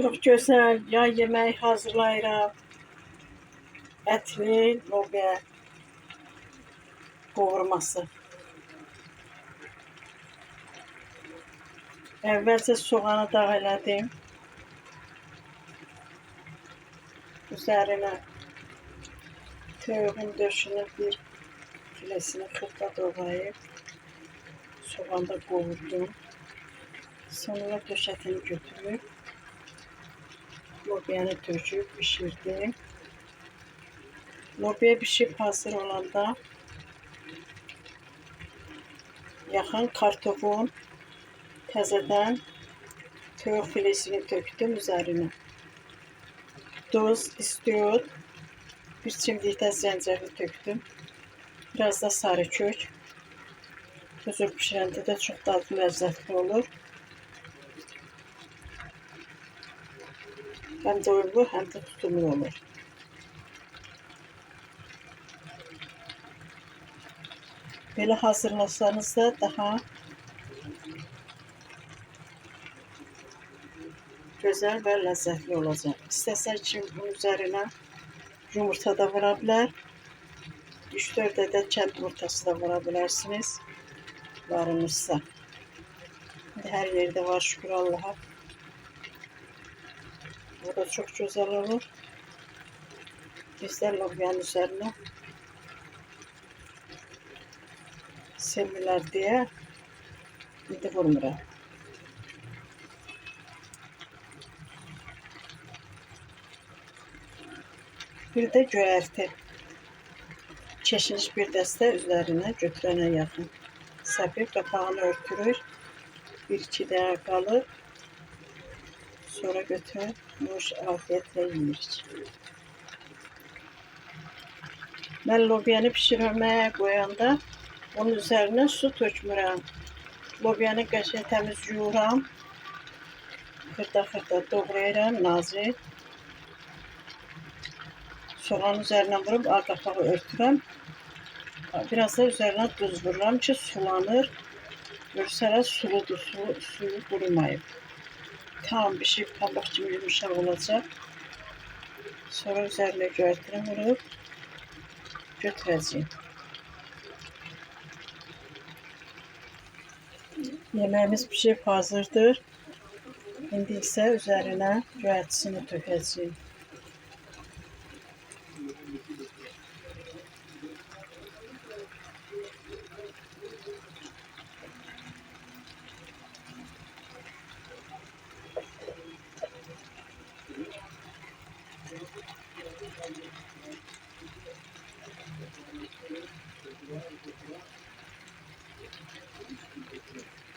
Çok güzel yay yemeği hazırlayıram. Etli lobya qovurması. Əvvəlcə soğanı dağ elədim. Üzərinə toyuğun döşünü bir filesini xırda doğrayıb soğanda qovurdum. Sonra döşətini götürüb lobyanı töküb pişirdim. Lobya pişib hazır olanda yaxın kartofun təzədən toyuq filesini tökdüm üzərinə. Duz, istiot, bir çimdikdə zəncəfil tökdüm. Biraz da sarı kök. Huzur pişirəndə də çox dadlı, ləzzətli olur. Həm doyumlu, həm də tutumlu olur. Belə hazırlasanız da daha güzel və ləzzətli olacaq. İstəsək ki, bunun üzərinə yumurta da vura bilər. 3-4 ədəd kənd yumurtası da vura bilərsiniz. Varınızsa. Hər yerdə var, şükür Allah'a. Bu da çok güzel olur. Bizler lobyanın üzerine sevmiler diye indi vurmuram. Bir de göyərti. Keşniş bir dəstə üzerine götürənə yaxın. Səpib qapağını örtürür. 1-2 dəqiqə qalır. Sonra götürüb nuş afiyetle yiyirik. Ben lobyanı pişirməyə qoyanda onun üzerine su tökmürəm. Lobyanı qəşəng təmiz yuyuram. Xırda doğrayıram nazik. Soğanın üzerine vurup qapağı örtürəm. Biraz da üzerine tuz vururam ki sulanır. Görsələr suludur, suyu qurumayıb. Tam pişib pambıq kimi yumuşaq olacaq. Sonra üzerine göyərtini vurup götürəcəyim. Yemeğimiz pişib hazırdır. İndi isə üzerine göyərtisini tökəcəyim.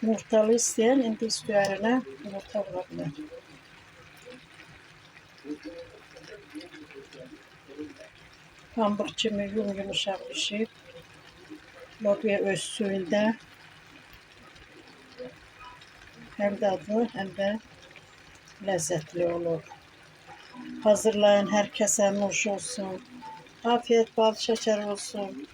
Yumurtalı isteyen indi üzerine yumurta vurabilir. Pambıq kimi yumuşaq pişib. Lobya öz suyunda hem dadlı hem de lezzetli olur. Hazırlayın, herkese nuş olsun. Afiyet bal şeker olsun.